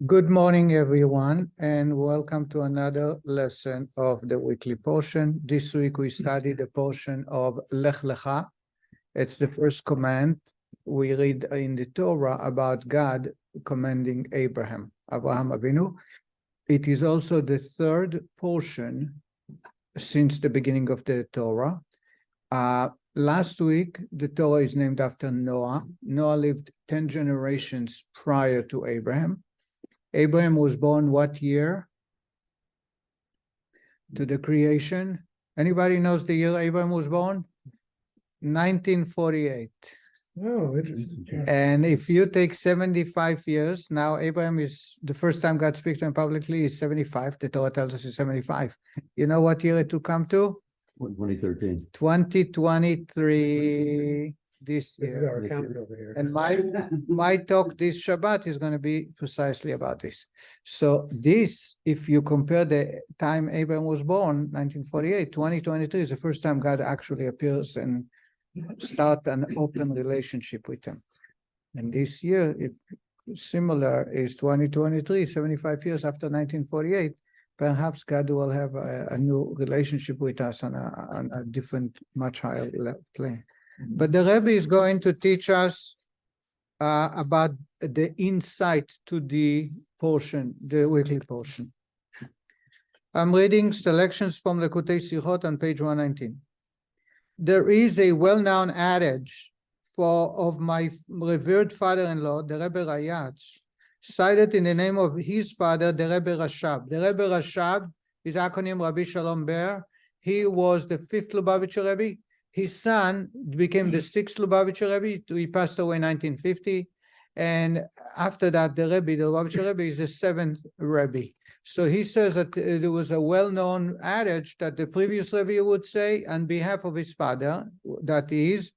Good morning, everyone, and welcome to another lesson of the weekly portion. This week we studied the portion of Lech Lecha. It's the first command we read in the Torah about God commanding Abraham Avinu. It is also the third portion since the beginning of the Torah. Last week, the Torah is named after Noah. Noah lived 10 generations prior to Abraham. Abraham was born what year to the creation? Anybody knows the year Abraham was born? 1948. Oh, interesting. And if you take 75 years, now Abraham is, the first time God speaks to him publicly is 75. The Torah tells us he's 75. You know what year it will come to? 2013. 2023 this This is year. our accountant over here. And my talk this Shabbat is going to be precisely about this. So this, if you compare the time Abraham was born, 1948, 2023 is the first time God actually appears and start an open relationship with him. And this year, if similar, is 2023, 75 years after 1948, perhaps God will have a new relationship with us on a different, much higher plane. But the Rebbe is going to teach us about the insight to the portion, the weekly portion. I'm reading selections from Likutei Sichos on page 119. There is a well-known adage of my revered father-in-law, the Rebbe Rayatz, cited in the name of his father, the Rebbe Rashab. The Rebbe Rashab is acronym Rabbi Shalom Ber. He was the 5th Lubavitcher Rebbe. His son became the 6th Lubavitcher Rebbe. He passed away in 1950. And after that, the Lubavitcher Rebbe is the 7th Rebbe. So he says that there was a well-known adage that the previous Rebbe would say on behalf of his father, that is,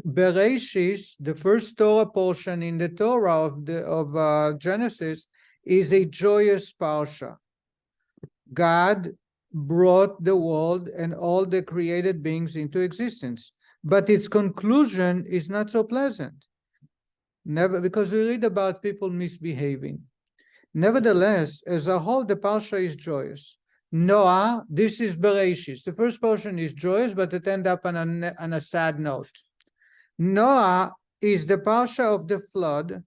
Bereshis, the first Torah portion in the Torah of Genesis, is a joyous parsha. God brought the world and all the created beings into existence, but its conclusion is not so pleasant. Never, because we read about people misbehaving. Nevertheless, as a whole, the parsha is joyous. Noah, this is Bereshis. The first portion is joyous, but it ends up on a sad note. Noah is the parsha of the flood.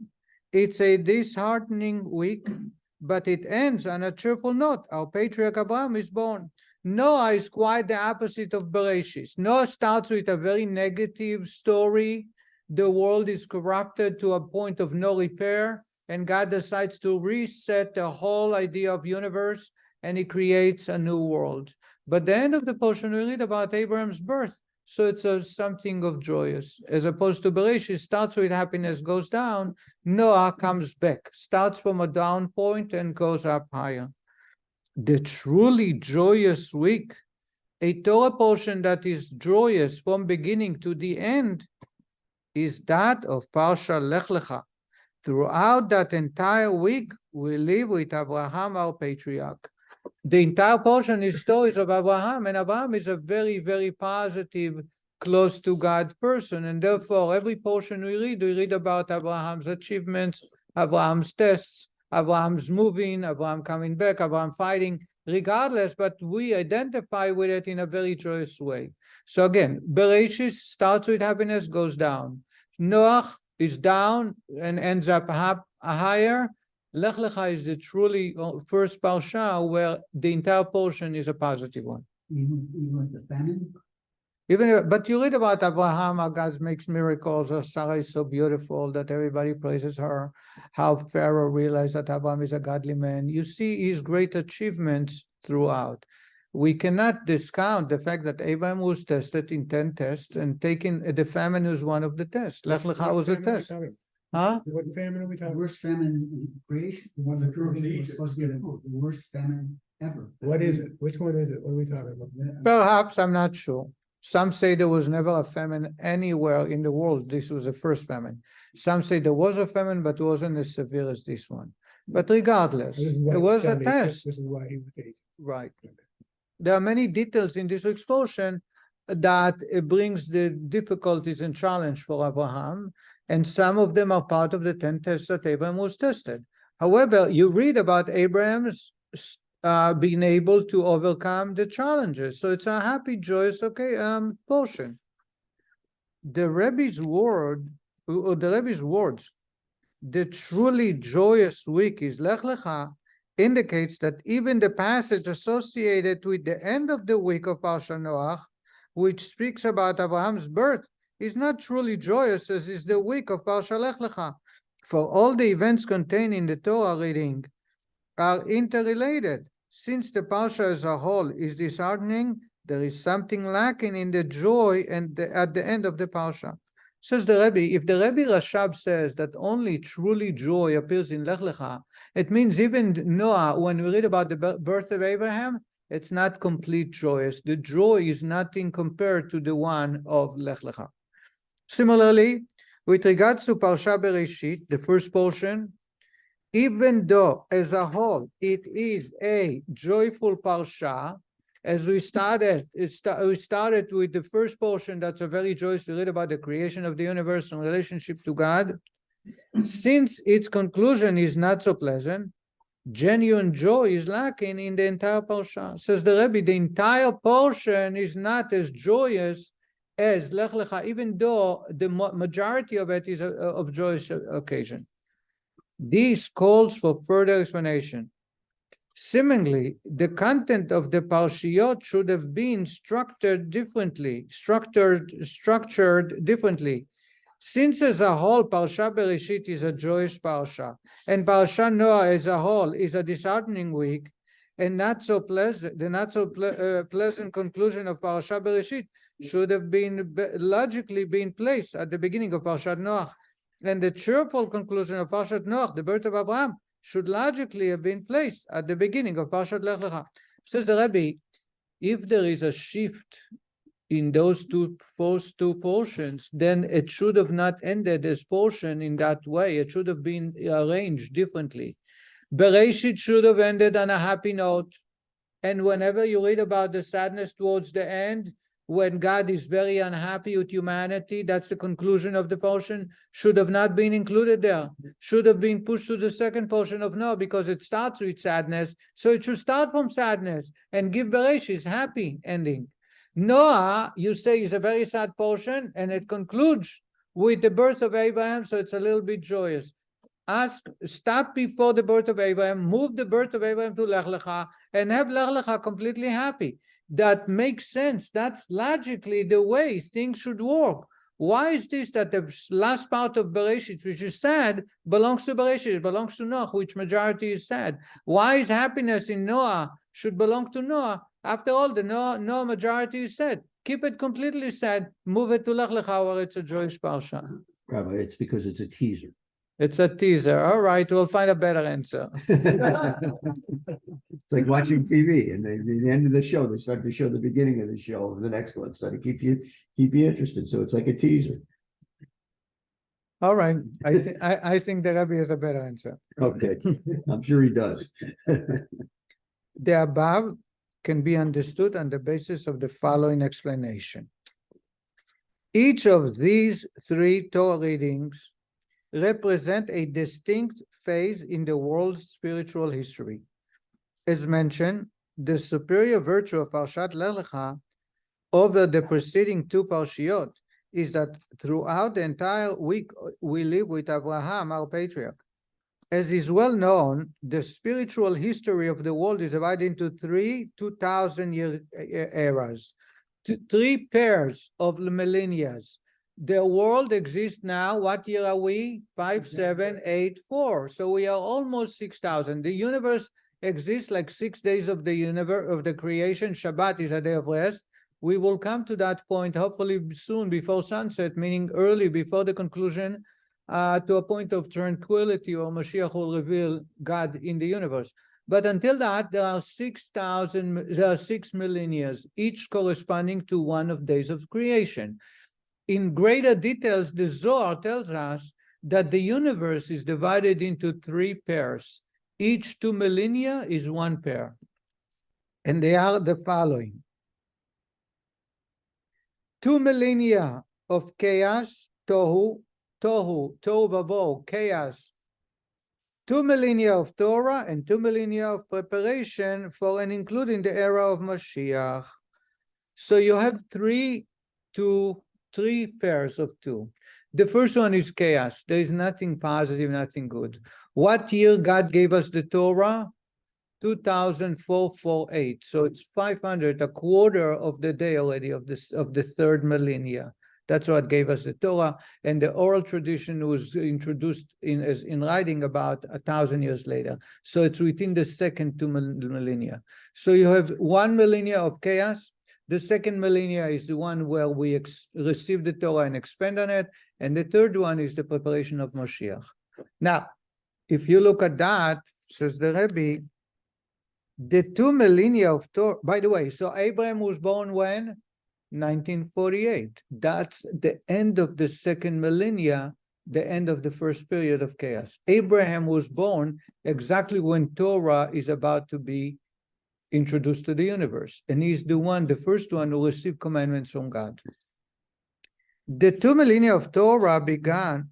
It's a disheartening week, but it ends on a cheerful note. Our patriarch Abraham is born. Noah is quite the opposite of Bereshis. Noah starts with a very negative story. The world is corrupted to a point of no repair, and God decides to reset the whole idea of universe, and he creates a new world. But the end of the portion, we read about Abraham's birth. So it's something of joyous, as opposed to Bereshit, starts with happiness, goes down. Noah comes back, starts from a down point and goes up higher. The truly joyous week, a Torah portion that is joyous from beginning to the end, is that of Parsha Lech Lecha. Throughout that entire week, we live with Abraham, our patriarch. The entire portion is stories of Abraham, and Abraham is a very, very positive, close to God person, and therefore every portion we read about Abraham's achievements, Abraham's tests, Abraham's moving, Abraham coming back, Abraham fighting, regardless, but we identify with it in a very joyous way. So again, Bereshit starts with happiness, goes down. Noah is down and ends up higher. Lech Lecha is the truly first parsha where the entire portion is a positive one. Even with the famine? But you read about Abraham, how God makes miracles, how Sarah is so beautiful that everybody praises her, how Pharaoh realized that Abraham is a godly man. You see his great achievements throughout. We cannot discount the fact that Abraham was tested in 10 tests, and taken the famine was one of the tests. Lech Lecha was a test. Huh? What famine are we The talking? worst famine in creation. The one that was supposed to be the worst famine ever. What is it? Which one is it? What are we talking about? Perhaps, I'm not sure. Some say there was never a famine anywhere in the world. This was the first famine. Some say there was a famine, but it wasn't as severe as this one. But regardless, it was a test. This is why he would take. Right. There are many details in this explosion that it brings the difficulties and challenge for Abraham, and some of them are part of the 10 tests that Abraham was tested. However, you read about Abraham's being able to overcome the challenges. So it's a happy, joyous, portion. The Rebbe's words, the truly joyous week is Lech Lecha, indicates that even the passage associated with the end of the week of Parshat Noach, which speaks about Abraham's birth, is not truly joyous as is the week of Parshat Lech Lecha. For all the events contained in the Torah reading are interrelated. Since the Parsha as a whole is disheartening, there is something lacking in the joy at the end of the Parsha. Says the Rebbe, if the Rebbe Rashab says that only truly joy appears in Lech Lecha, it means even Noah, when we read about the birth of Abraham, it's not complete joyous. The joy is nothing compared to the one of Lech Lecha. Similarly, with regards to Parsha Bereshit, the first portion, even though as a whole it is a joyful Parsha, as we started with the first portion, that's a very joyous, we read about the creation of the universe and relationship to God. Since its conclusion is not so pleasant, genuine joy is lacking in the entire Parsha. Says the Rebbe, the entire portion is not as joyous as Lech Lecha, even though the majority of it is of joyous occasion. This calls for further explanation. Seemingly, the content of the Parshiyot should have been structured differently. Since as a whole, Parsha Bereshit is a joyous Parsha, and Parsha Noah as a whole is a disheartening week, and not so pleasant, pleasant conclusion of Parsha Bereshit should have been logically been placed at the beginning of Parshat Noach, and the cheerful conclusion of Parshat Noach, the birth of Abraham, should logically have been placed at the beginning of Parshat Lech Lecha. Says the Rebbe, if there is a shift in those first two portions, then it should have not ended as portion in that way. It should have been arranged differently. Bereshit should have ended on a happy note. And whenever you read about the sadness towards the end, when God is very unhappy with humanity, that's the conclusion of the portion, should have not been included there. Should have been pushed to the second portion of Noah because it starts with sadness. So it should start from sadness and give Bereshit's happy ending. Noah, you say, is a very sad portion, and it concludes with the birth of Abraham, so it's a little bit joyous. Stop before the birth of Abraham, move the birth of Abraham to Lech Lecha, and have Lech Lecha completely happy. That makes sense. That's logically the way things should work. Why is this that the last part of Bereshit, which is sad, belongs to Bereshit, it belongs to Noah, which majority is sad? Why is happiness in Noah should belong to Noah? After all, the Noah majority is sad. Keep it completely sad, move it to Lech Lecha, where it's a joyous Parsha. Rabbi, it's because it's a teaser. It's a teaser. All right, we'll find a better answer. It's like watching TV, and at the end of the show, they start to show the beginning of the show of the next one, so to keep you interested. So it's like a teaser. All right, I think the Rabbi has a better answer. Okay, I'm sure he does. The above can be understood on the basis of the following explanation. Each of these three Torah readings represent a distinct phase in the world's spiritual history. As mentioned, the superior virtue of Parshat Lech Lecha over the preceding two Parshiyot is that throughout the entire week we live with Abraham, our patriarch. As is well known, the spiritual history of the world is divided into three 2,000-year eras, three pairs of millennia. The world exists now. What year are we? 5784. So we are almost 6,000. The universe exists like 6 days of the universe of the creation. Shabbat is a day of rest. We will come to that point hopefully soon before sunset, meaning early before the conclusion, to a point of tranquility, or Mashiach will reveal God in the universe. But until that, there are 6,000. There are 6 millennia, each corresponding to one of days of creation. In greater details, the Zohar tells us that the universe is divided into three pairs. Each 2 millennia is one pair. And they are the following. 2 millennia of chaos, tohu vavohu, chaos, 2 millennia of Torah and 2 millennia of preparation for and including the era of Mashiach. So you have three pairs of two. The first one is chaos. There is nothing positive, nothing good. What year God gave us the Torah? 2448. So it's 500, a quarter of the day already of the third millennia. That's what gave us the Torah, and the oral tradition was introduced in writing about 1,000 years later. So it's within the second 2 millennia. So you have 1 millennia of chaos. The second millennia is the one where we receive the Torah and expand on it, and the third one is the preparation of Mashiach. Now, if you look at that, says the Rebbe, the 2 millennia of Torah. By the way, so Abraham was born when? 1948. That's the end of the second millennia, the end of the first period of chaos. Abraham was born exactly when Torah is about to be introduced to the universe, and he's the first one who received commandments from God. The 2 millennia of Torah began.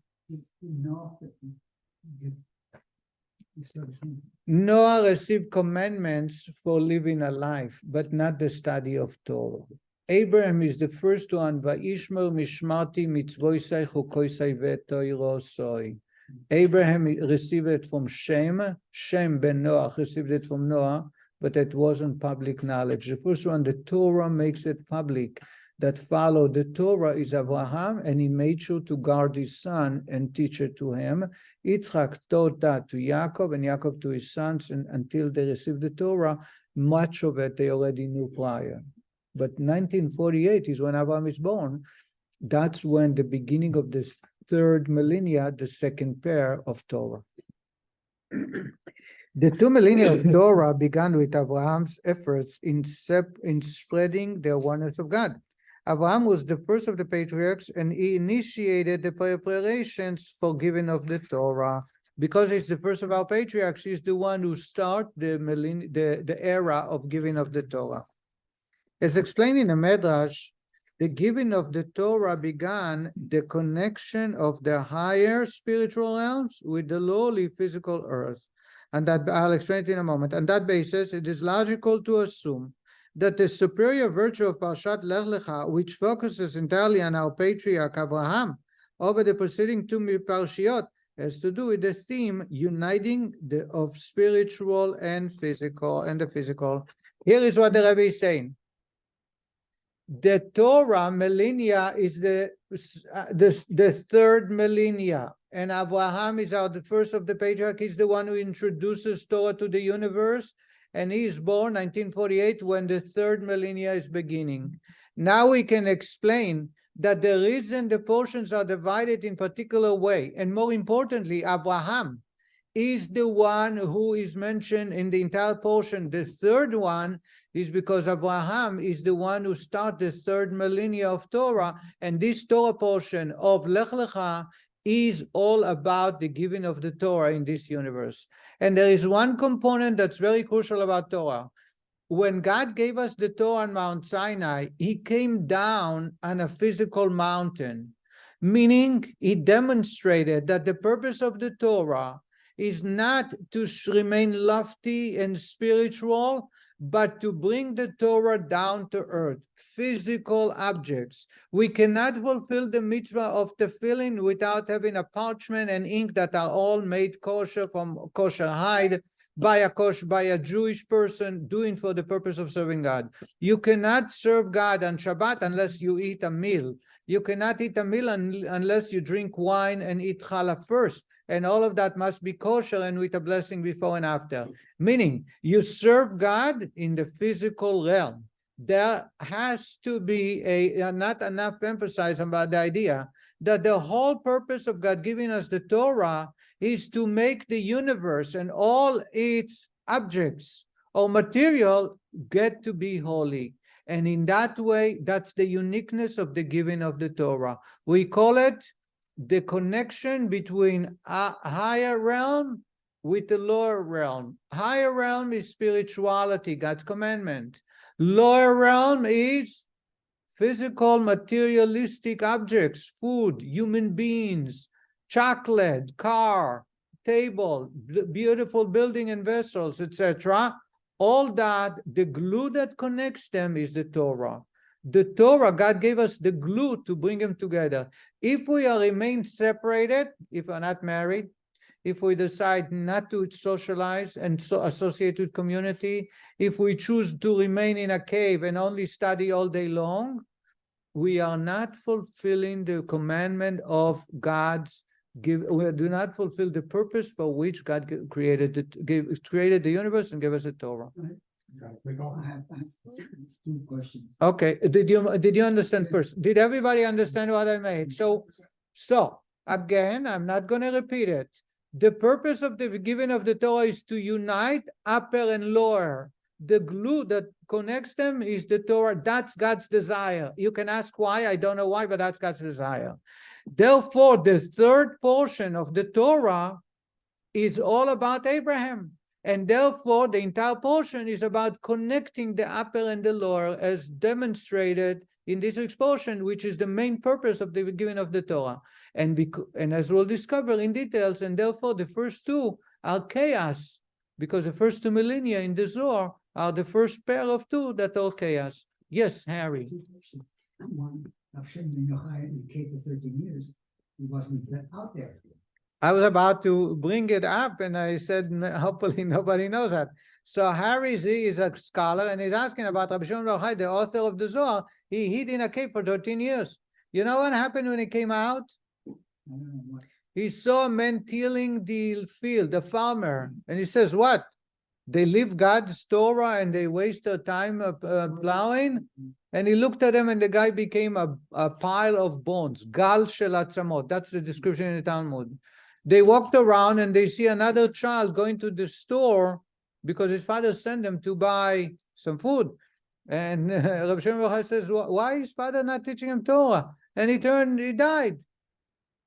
Noah received commandments for living a life, but not the study of Torah. Abraham is the first one. Va'ishmer mishmarti mitzvoisai chukoisai v'toirosoi. Abraham received it from Shem. Shem ben Noah received it from Noah, but it wasn't public knowledge. The first one, the Torah makes it public. That followed the Torah is Abraham, and he made sure to guard his son and teach it to him. Yitzchak taught that to Yaakov, and Yaakov to his sons, and until they received the Torah, much of it they already knew prior. But 1948 is when Abraham is born. That's when the beginning of this third millennia, the second pair of Torah. The 2 millennia of Torah began with Abraham's efforts in spreading the oneness of God. Abraham was the first of the patriarchs, and he initiated the preparations for giving of the Torah. Because he's the first of our patriarchs, he's the one who started the era of giving of the Torah. As explained in the Midrash, the giving of the Torah began the connection of the higher spiritual realms with the lowly physical earth. And that I'll explain it in a moment. On that basis, it is logical to assume that the superior virtue of Parshat Lech Lecha, which focuses entirely on our patriarch Abraham over the preceding 2 Parshiot, has to do with the theme uniting of spiritual and physical and the physical. Here is what the Rebbe is saying. The Torah millennia is the third millennia, and Abraham is the first of the patriarch. He's the one who introduces Torah to the universe, and he is born 1948 when the third millennia is beginning. Now we can explain that the reason the portions are divided in particular way, and more importantly, Abraham is the one who is mentioned in the entire portion. The third one is because Abraham is the one who started the third millennia of Torah, and this Torah portion of Lech Lecha is all about the giving of the Torah in this universe. And there is one component that's very crucial about Torah. When God gave us the Torah on Mount Sinai, he came down on a physical mountain, meaning he demonstrated that the purpose of the Torah is not to remain lofty and spiritual, but to bring the Torah down to earth, physical objects. We cannot fulfill the mitzvah of tefillin without having a parchment and ink that are all made kosher from kosher hide by a Jewish person doing for the purpose of serving God. You cannot serve God on Shabbat unless you eat a meal. You cannot eat a meal unless you drink wine and eat challah first. And all of that must be kosher and with a blessing before and after. Meaning, you serve God in the physical realm. There has to be not enough emphasis about the idea that the whole purpose of God giving us the Torah is to make the universe and all its objects or material get to be holy. And in that way, that's the uniqueness of the giving of the Torah. We call it the connection between a higher realm with the lower realm. Higher realm is spirituality, God's commandment. Lower realm is physical, materialistic objects, food, human beings, chocolate, car, table, beautiful building and vessels, etc. All that, the glue that connects them is the Torah. The Torah, God gave us the glue to bring them together. If we remain separated, if we're not married, if we decide not to socialize and so associate with community, if we choose to remain in a cave and only study all day long, we are not fulfilling the commandment of God's give. We do not fulfill the purpose for which God created the universe and gave us a Torah. I have 2 questions. Okay, did you understand first? Did everybody understand what I made? So again, I'm not going to repeat it. The purpose of the giving of the Torah is to unite upper and lower. The glue that connects them is the Torah. That's God's desire. You can ask why. I don't know why, but that's God's desire. Therefore, the third portion of the Torah is all about Abraham. And therefore, the entire portion is about connecting the upper and the lower, as demonstrated in this exposition, which is the main purpose of the giving of the Torah. And as we'll discover in details, and therefore the first 2 are chaos, because the first 2 millennia in the Zohar are the first pair of 2 that are chaos. Yes, Harry. One, Hashem ben Yochai in the cave for 13 years. He wasn't out there. I was about to bring it up, and I said, hopefully nobody knows that. So Harry Z is a scholar, and he's asking about Rabbi Shimon bar Yochai, the author of the Zohar. He hid in a cave for 13 years. You know what happened when he came out? I don't know what. He saw a man tilling the field, the farmer, and he says, what? They leave God's Torah and they waste their time plowing? And he looked at them, and the guy became a pile of bones. Gal shel atzamot. That's the description in the Talmud. They walked around and they see another child going to the store because his father sent them to buy some food. And Rabbi Shimon bar Yochai says, why is father not teaching him Torah? And he died.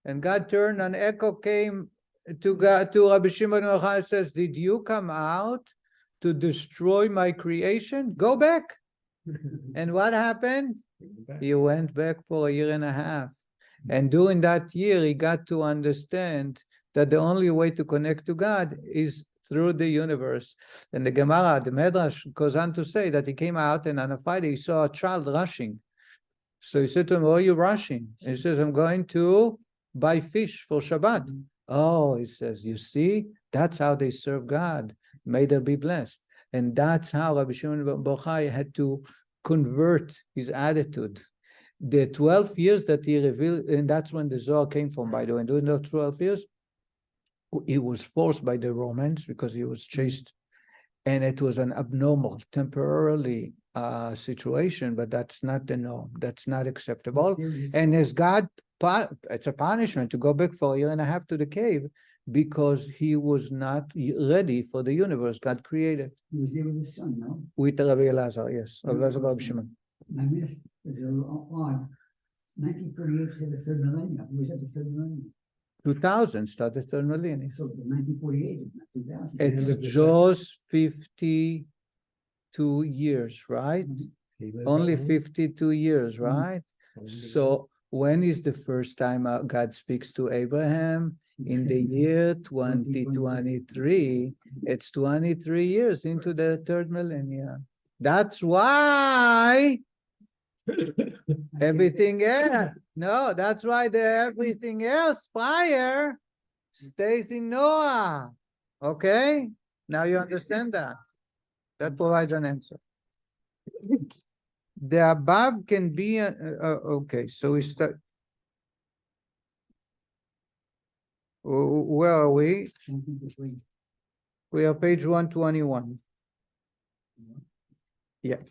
And God turned, an echo came to Rabbi Shimon bar Yochai and says, did you come out to destroy my creation? Go back. And what happened? He went back for 1.5 years. And during that year, he got to understand that the only way to connect to God is through the universe. And the Gemara, the Medrash, goes on to say that he came out, and on a Friday, he saw a child rushing. So he said to him, where are you rushing? And he says, I'm going to buy fish for Shabbat. Oh, he says, you see, that's how they serve God. May they be blessed. And that's how Rabbi Shimon bar Yochai had to convert his attitude. The 12 years that he revealed, and that's when the Zohar came from, by the way. During those 12 years, he was forced by the Romans because he was chased, and it was an abnormal, temporarily situation, but that's not the norm. That's not acceptable. And as God, it's a punishment to go back for 1.5 years to the cave because he was not ready for the universe God created. He was there with his son, no? With Rabbi Elazar, yes. Rabbi Elazar Rabbi Shimon. My myth is a little odd. It's 1948 to the 3rd millennium. He was at the 3rd millennium. 2000 started 3rd millennium. So 1948 is not 2000. It's just 52 years, right? Only 52 years, right? So when is the first time God speaks to Abraham? In the year 2023. It's 23 years into the 3rd millennium. That's why everything else, no, that's why everything else prior stays in Noah. Okay? Now you understand that. That provides an answer. The above can be, okay, so we start. Where are we? We are page 121. Yeah.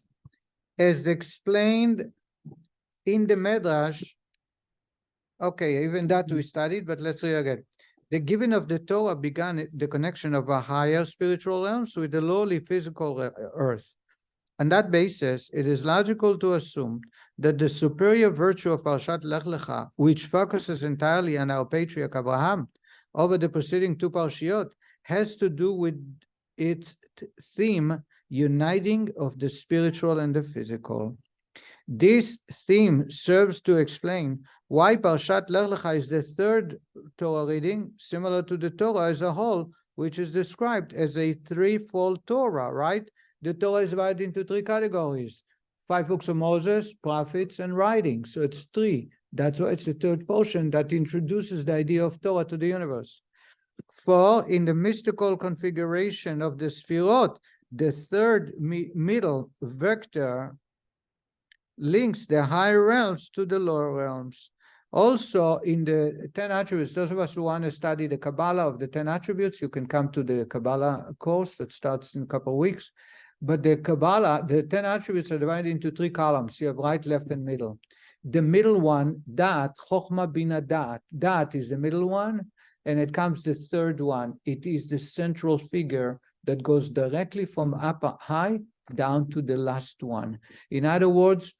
As explained in the Medrash, okay, even that we studied, but let's read again. The giving of the Torah began the connection of a higher spiritual realms with the lowly physical earth. On that basis, it is logical to assume that the superior virtue of Parshat Lech Lecha, which focuses entirely on our patriarch Abraham over the preceding 2 parshiot, has to do with its theme, uniting of the spiritual and the physical. This theme serves to explain why Parshat Lech Lecha is the third Torah reading, similar to the Torah as a whole, which is described as a threefold Torah, right? The Torah is divided into three categories: 5 books of Moses, prophets, and writings. So it's 3. That's why it's the third portion that introduces the idea of Torah to the universe. For in the mystical configuration of the Sfirot, the third middle vector links the higher realms to the lower realms. Also, in the 10 attributes, those of us who want to study the Kabbalah of the 10 attributes, you can come to the Kabbalah course that starts in a couple of weeks. But the Kabbalah, the 10 attributes are divided into 3 columns. You have right, left, and middle. The middle one, Dat, Chokhmah Bina Dat. Dat is the middle one, and it comes the third one. It is the central figure that goes directly from up high down to the last one. In other words,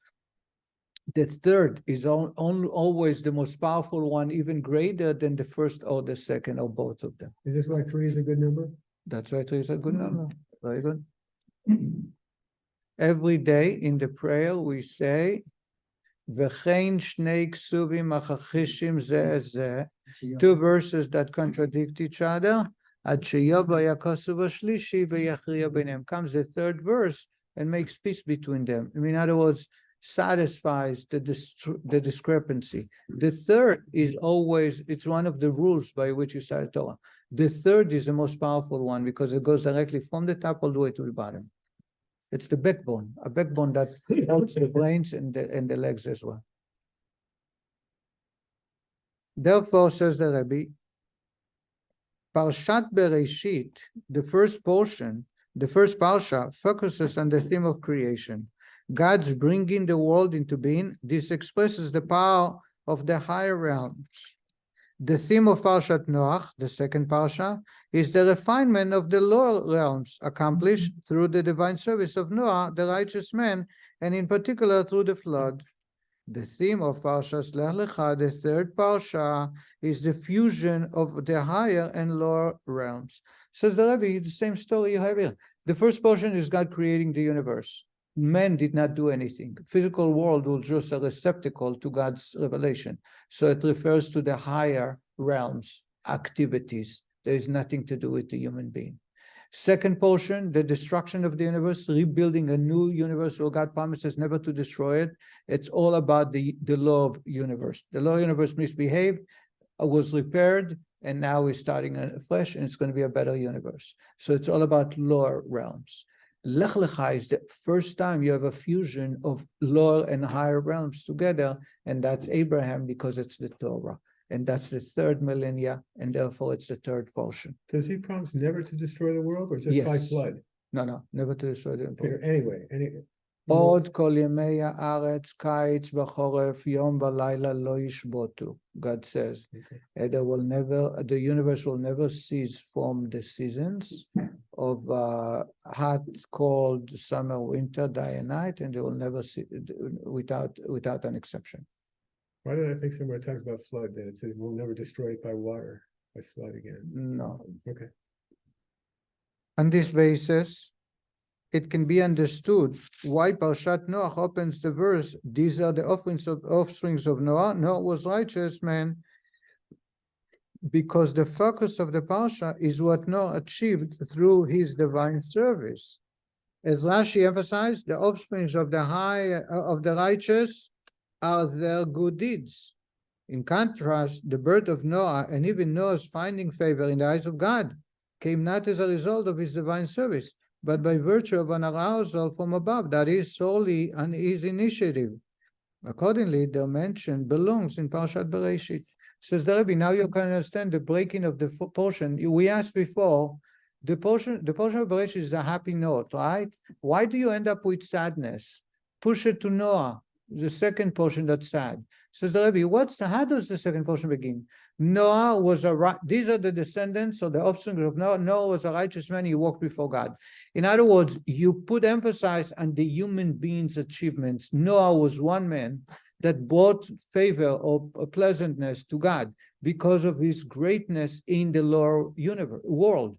the third is always the most powerful one, even greater than the first or the second or both of them. Is this why 3 is a good number? That's why 3 is a good number. Very good. Every day in the prayer we say, V'chein shnei ksuvim achachishim zeh zeh, 2 verses that contradict each other. Ad sheyova yakosu v'shlishi v'yachriya b'neim. Comes the third verse and makes peace between them. In other words, satisfies the discrepancy. The third is always, it's one of the rules by which you study Torah. The third is the most powerful one because it goes directly from the top all the way to the bottom. It's the backbone, a backbone that holds the brains and the legs as well. Therefore, says the Rabbi, Parshat Bereshit, the first portion, the first parsha, focuses on the theme of creation. God's bringing the world into being. This expresses the power of the higher realms. The theme of Parshat Noach, the second parsha, is the refinement of the lower realms, accomplished through the divine service of Noah, the righteous man, and in particular through the flood. The theme of Parshat Lech Lecha, the third parsha, is the fusion of the higher and lower realms. Says the Rabbi, the same story you have here. The first portion is God creating the universe. Man did not do anything. Physical world was just a receptacle to God's revelation. So it refers to the higher realms, activities. There is nothing to do with the human being. Second portion, the destruction of the universe, rebuilding a new universe where God promises never to destroy it. It's all about the law of universe. The law of universe misbehaved, was repaired, and now we're starting afresh, and it's going to be a better universe. So it's all about lower realms. Lech Lecha is the first time you have a fusion of lower and higher realms together, and that's Abraham because it's the Torah. And that's the third millennia, and therefore it's the third portion. Does he promise never to destroy the world or just by Yes. flood? No, never to destroy the world. Anyway, Od kol yemei haaretz kaitz v'choref yom v'layla lo yishbotu. God says, the universe will never cease from the seasons of hot, cold, summer, winter, day and night, and they will never cease without an exception. why did I think somewhere it talks about flood, that it says we'll never destroy it by water, by flood again? No. Okay. On this basis, it can be understood why Parshat Noach opens the verse, these are the offsprings of Noah. Noah was righteous man, because the focus of the Parsha is what Noah achieved through his divine service. As Rashi emphasized, the offsprings of the righteous are their good deeds. In contrast, the birth of Noah and even Noah's finding favor in the eyes of God came not as a result of his divine service, but by virtue of an arousal from above, that is solely on his initiative. Accordingly, the mention belongs in Parshat Bereshit. Says the Rebbe, now you can understand the breaking of the portion. We asked before, the portion of Bereshit is a happy note, right? Why do you end up with sadness? Push it to Noah, the second portion that's sad. Says the Rebbe, how does the second portion begin? Noah was these are the descendants or the offspring of Noah. Noah was a righteous man, he walked before God. In other words, you put emphasis on the human being's achievements. Noah was one man that brought favor or pleasantness to God because of his greatness in the lower world.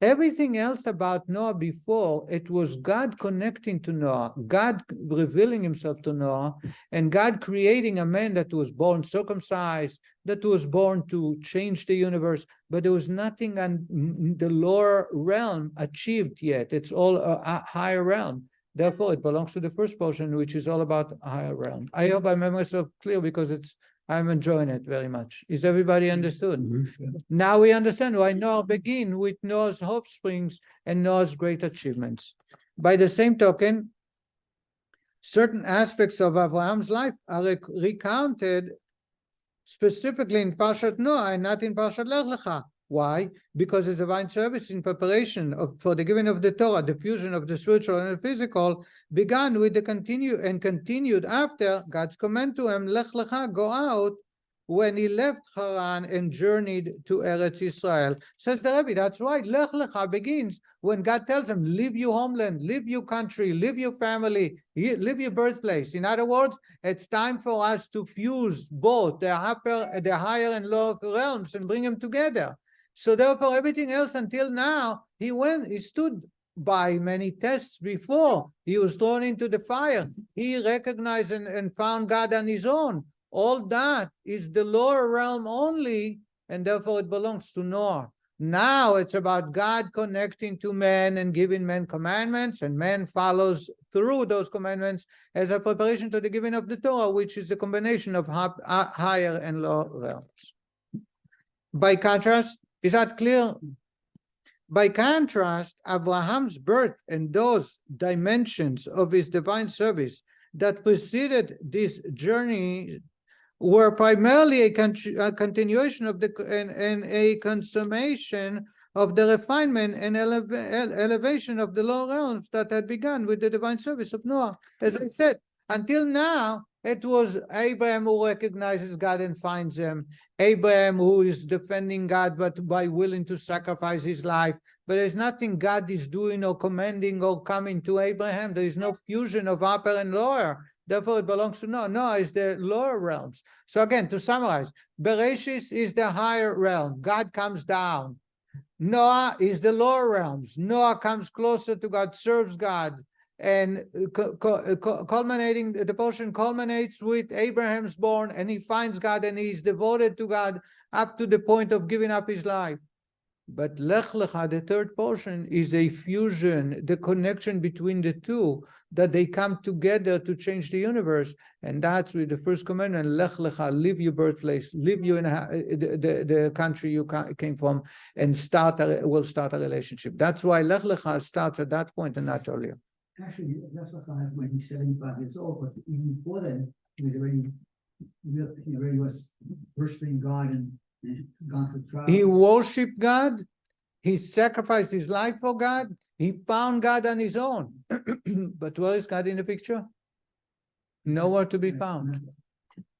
Everything else about Noah before, it was God connecting to Noah, God revealing himself to Noah, and God creating a man that was born circumcised, that was born to change the universe, but there was nothing on the lower realm achieved yet. It's all a higher realm. Therefore, it belongs to the first portion, which is all about a higher realm. I hope I made myself clear because I'm enjoying it very much. Is everybody understood? Now we understand why Noah began with Noah's offsprings and Noah's great achievements. By the same token, certain aspects of Abraham's life are recounted specifically in Parshat Noah and not in Parshat Lech Lecha. Why? Because his divine service in preparation for the giving of the Torah, the fusion of the spiritual and the physical, began with the continued after God's command to him, Lech Lecha, go out, when he left Haran and journeyed to Eretz Israel. Says the Rebbe, that's right, Lech Lecha begins when God tells him, leave your homeland, leave your country, leave your family, leave your birthplace. In other words, it's time for us to fuse both the higher and lower realms and bring them together. So therefore, everything else until now, he stood by many tests before. He was thrown into the fire. He recognized and found God on his own. All that is the lower realm only, and therefore it belongs to Noah. Now it's about God connecting to man and giving man commandments, and man follows through those commandments as a preparation to the giving of the Torah, which is the combination of higher and lower realms. By contrast, is that clear? By contrast, Abraham's birth and those dimensions of his divine service that preceded this journey were primarily a continuation of and a consummation of the refinement and elevation of the lower realms that had begun with the divine service of Noah. As I said, until now, it was Abraham who recognizes God and finds him. Abraham who is defending God, but by willing to sacrifice his life. But there's nothing God is doing or commanding or coming to Abraham. There is no fusion of upper and lower. Therefore, it belongs to Noah. Noah is the lower realms. So again, to summarize, Bereshis is the higher realm. God comes down. Noah is the lower realms. Noah comes closer to God, serves God. And culminating, the portion culminates with Abraham's born, and he finds God and he is devoted to God up to the point of giving up his life. But Lech Lecha, the third portion, is a fusion, the connection between the two, that they come together to change the universe. And that's with the first commandment, Lech Lecha, leave your birthplace, leave you in the country you came from, and we'll start a relationship. That's why Lech Lecha starts at that point and not earlier. Actually, that's what happened when he's 75 years old, but even before then, he already was worshiping God and gone through trials. He worshipped God. He sacrificed his life for God. He found God on his own. But where is God in the picture? Nowhere to be found.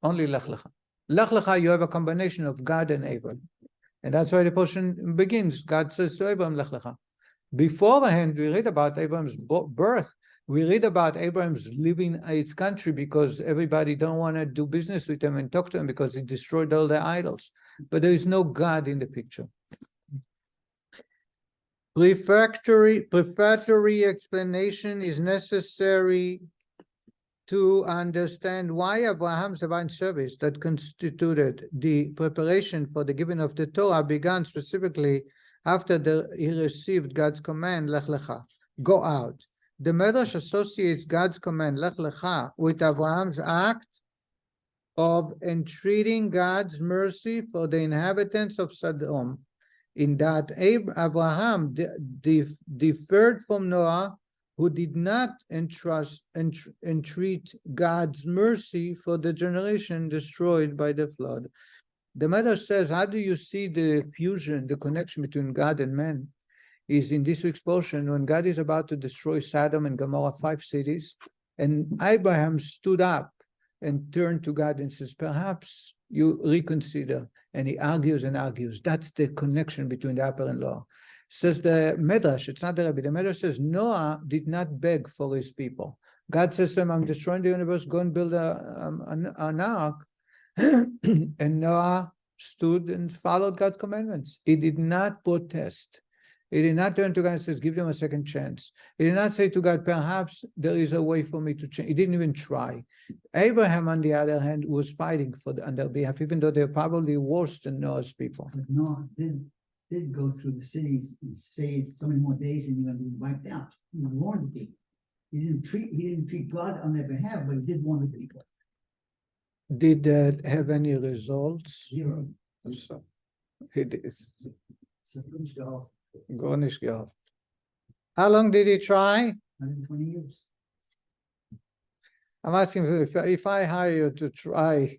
Only Lech Lecha. Lech Lecha, you have a combination of God and Abraham. And that's why the portion begins. God says to Abraham, Lech Lecha. Beforehand, we read about Abraham's birth. We read about Abraham's leaving his country because everybody don't want to do business with him and talk to him because he destroyed all the idols. But there is no God in the picture. Prefatory explanation is necessary to understand why Abraham's divine service that constituted the preparation for the giving of the Torah began specifically after he received God's command, Lech Lecha, go out. The Medrash associates God's command, Lech Lecha, with Abraham's act of entreating God's mercy for the inhabitants of Sodom, in that Abraham differed from Noah, who did not entreat God's mercy for the generation destroyed by the flood. The Medrash says, how do you see the fusion, the connection between God and man? Is in this week's portion when God is about to destroy Sodom and Gomorrah, 5 cities, and Abraham stood up and turned to God and says, perhaps you reconsider. And he argues and argues. That's the connection between the upper and lower. Says the Medrash, it's not the Rebbe, the Medrash says Noah did not beg for his people. God says to him, I'm destroying the universe, go and build an ark. And Noah stood and followed God's commandments. He did not protest. He did not turn to God and says, give them a second chance. He did not say to God, perhaps there is a way for me to change. He didn't even try. Abraham, on the other hand, was fighting on their behalf, even though they're probably worse than Noah's people. But Noah did go through the cities and say so many more days and you're gonna be wiped out. He warned the people. He didn't treat God on their behalf, but he did warn the people. Did that have any results? 0. So, it is. So finish it off. Gar nicht gehabt. How long did he try? 120 years. I'm asking if I hire you to try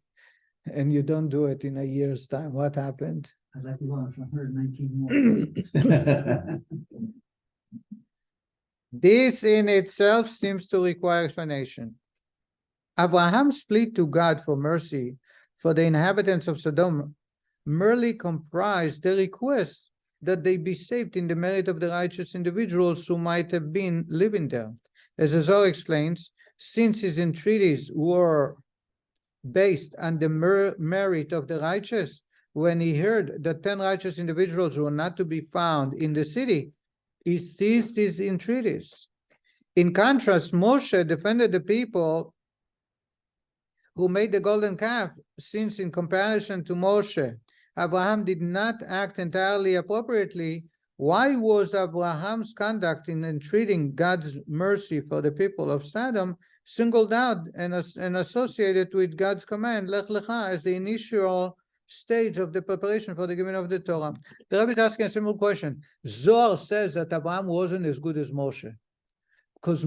and you don't do it in a year's time, what happened? I'd like to go on for 119 more. This in itself seems to require explanation. Abraham's plea to God for mercy for the inhabitants of Sodom merely comprised the request that they be saved in the merit of the righteous individuals who might have been living there. As the Zohar explains, since his entreaties were based on the merit of the righteous, when he heard that 10 righteous individuals were not to be found in the city, he ceased his entreaties. In contrast, Moshe defended the people who made the golden calf, since in comparison to Moshe, Abraham did not act entirely appropriately. Why was Abraham's conduct in entreating God's mercy for the people of Sodom singled out and associated with God's command, Lech Lecha, as the initial stage of the preparation for the giving of the Torah? The Rabbi is asking a simple question. Zohar says that Abraham wasn't as good as Moshe. Because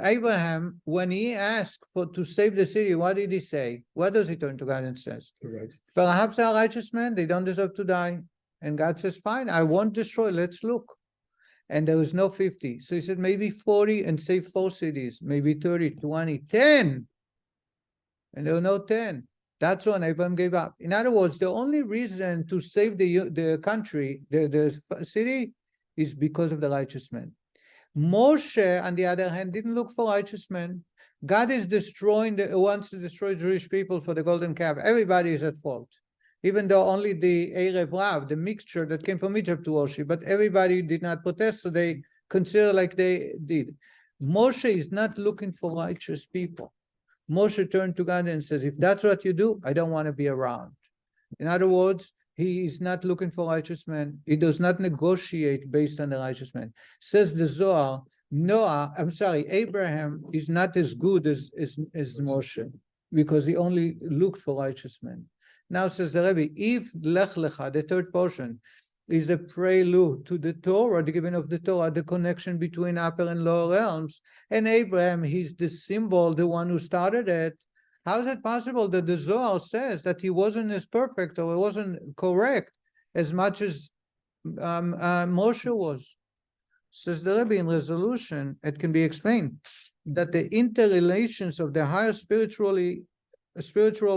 Abraham, when he asked to save the city, what did he say? What does he turn to God and says? Right. Perhaps they are righteous men, they don't deserve to die. And God says, fine, I won't destroy, let's look. And there was no 50. So he said, maybe 40 and save 4 cities, maybe 30, 20, 10. And there were no 10. That's when Abraham gave up. In other words, the only reason to save the country, the city, is because of the righteous men. Moshe, on the other hand, didn't look for righteous men. God is wants to destroy Jewish people for the golden calf. Everybody is at fault. Even though only the Erev Rav, the mixture that came from Egypt to worship, but everybody did not protest, so they consider like they did. Moshe is not looking for righteous people. Moshe turned to God and says, if that's what you do, I don't want to be around. In other words, he is not looking for righteous men. He does not negotiate based on the righteous men. Says the Zohar, Abraham is not as good as Moshe because he only looked for righteous men. Now says the Rebbe, if Lech Lecha, the third portion, is a prelude to the Torah, the giving of the Torah, the connection between upper and lower realms, and Abraham, he's the symbol, the one who started it, how is it possible that the Zohar says that he wasn't as perfect or wasn't correct as much as Moshe was? Says the Rebbe in resolution, it can be explained that the interrelations of the higher spiritual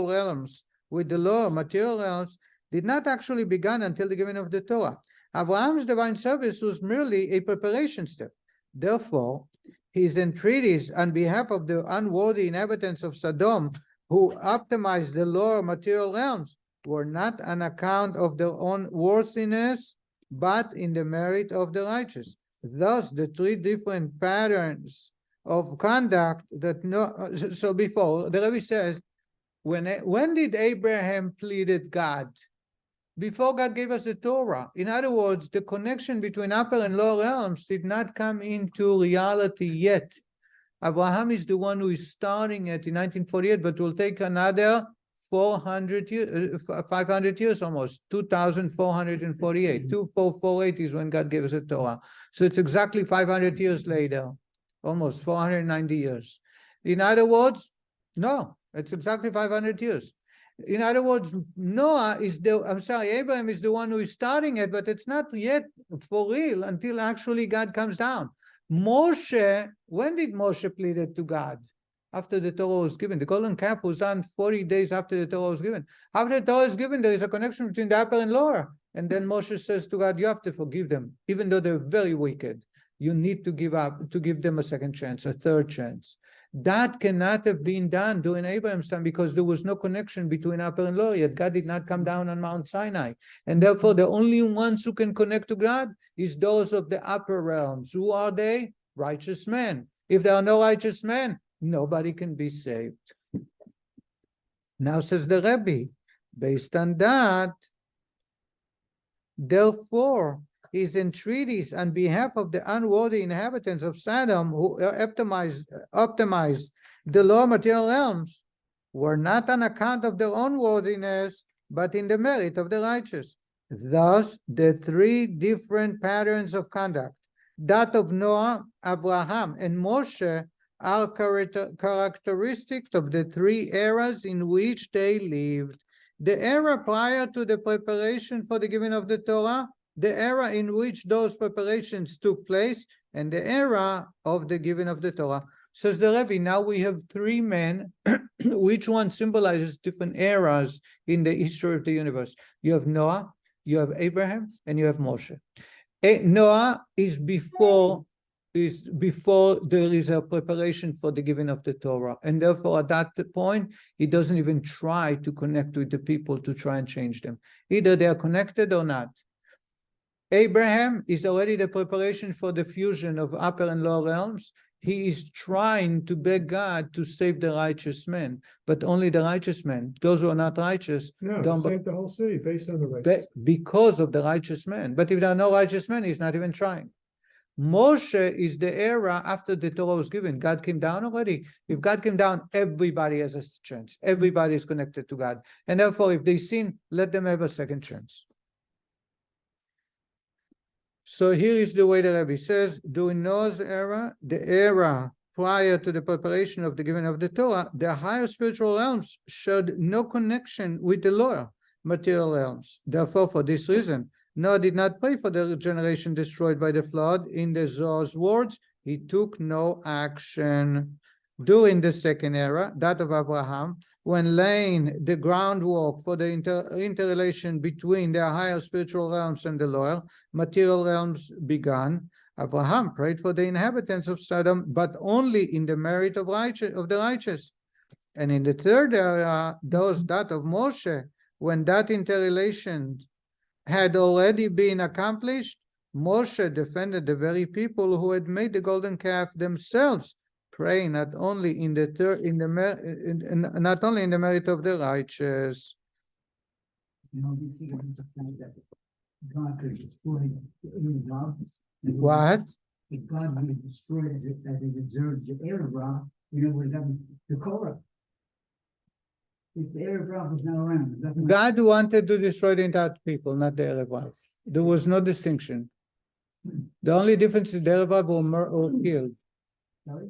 realms with the lower material realms did not actually begin until the giving of the Torah. Abraham's divine service was merely a preparation step. Therefore, his entreaties on behalf of the unworthy inhabitants of Sodom who optimized the lower material realms were not on account of their own worthiness, but in the merit of the righteous. Thus, the 3 different patterns of conduct that so before, the Rebbe says, when did Abraham pleaded God? Before God gave us the Torah. In other words, the connection between upper and lower realms did not come into reality yet. Abraham is the one who is starting it in 1948, but will take another 400 years, 500 years almost, 2,448. 2448 is when God gave us the Torah. So it's exactly 500 years later, almost 490 years. In other words, no, it's exactly 500 years. In other words, Abraham is the one who is starting it, but it's not yet for real until actually God comes down. Moshe, when did Moshe plead it to God? After the Torah was given. The golden calf was on 40 days after the Torah was given. After the Torah is given, there is a connection between the upper and lower. And then Moshe says to God, you have to forgive them, even though they're very wicked. You need to give them a second chance, a third chance. That cannot have been done during Abraham's time because there was no connection between upper and lower yet. God did not come down on Mount Sinai. And therefore, the only ones who can connect to God is those of the upper realms. Who are they? Righteous men. If there are no righteous men, nobody can be saved. Now says the Rebbe, based on that, therefore, his entreaties on behalf of the unworthy inhabitants of Sodom who optimized the lower material realms were not on account of their own worthiness, but in the merit of the righteous. Thus, the three different patterns of conduct, that of Noah, Abraham, and Moshe, are characteristic of the three eras in which they lived. The era prior to the preparation for the giving of the Torah, the era in which those preparations took place, and the era of the giving of the Torah. Says the Rebbe, now we have three men, which one symbolizes different eras in the history of the universe. You have Noah, you have Abraham, and you have Moshe. Noah is before there is a preparation for the giving of the Torah. And therefore, at that point, he doesn't even try to connect with the people to try and change them. Either they are connected or not. Abraham is already the preparation for the fusion of upper and lower realms. He is trying to beg God to save the righteous men, but only the righteous men. Those who are not righteous No, save the whole city based on the righteous. because of the righteous men. But if there are no righteous men, he's not even trying. Moshe is the era after the Torah was given. God came down already. If God came down, everybody has a chance. Everybody is connected to God. And therefore, if they sin, let them have a second chance. So here is the way the Rebbe says, during Noah's era, the era prior to the preparation of the giving of the Torah, the higher spiritual realms showed no connection with the lower material realms. Therefore, for this reason, Noah did not pray for the generation destroyed by the flood. In the Zohar's words, he took no action. During the second era, that of Abraham, when laying the groundwork for the interrelation between the higher spiritual realms and the lower material realms began, Abraham prayed for the inhabitants of Sodom, but only in the merit of the righteous. And in the third era, that of Moshe, when that interrelation had already been accomplished, Moshe defended the very people who had made the golden calf themselves, praying not only in the merit of the righteous. You know, you see the fact that God could destroy Arab. What? If God would have destroyed as it observed the Arab, you know, we're having the Korah. If the Arab was not around, God wanted to destroy the entire people, not the Arab wife. There was no distinction. The only difference is the Arab wife were killed. sorry?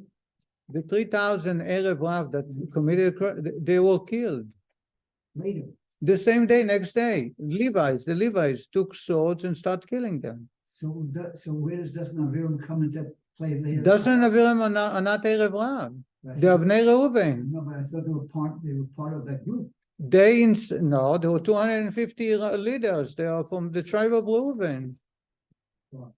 The 3,000 Arab wives that committed, they were killed. Later. The same day, next day, the Levites took swords and started killing them. So where does Aviram come into play later? Doesn't Aviram are not Arab wives. Right. They are Bnei Reuben. No, but I thought they were part of that group. No, there were 250 leaders. They are from the tribe of Reuben. Wow.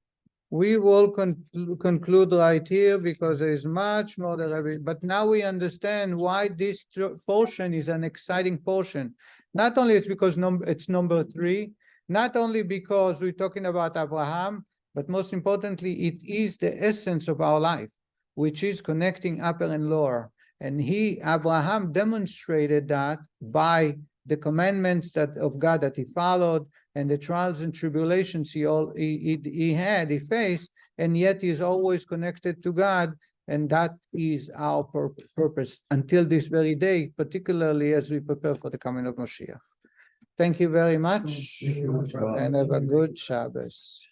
We will conclude right here because there is much more that but now we understand why this portion is an exciting portion. Not only it's because it's number 3, not only because we're talking about Abraham, but most importantly, it is the essence of our life, which is connecting upper and lower. And Abraham demonstrated that by the commandments of God that he followed, and the trials and tribulations he faced, and yet he is always connected to God, and that is our purpose until this very day, particularly as we prepare for the coming of Mashiach. Thank you very much, and have a good Shabbos.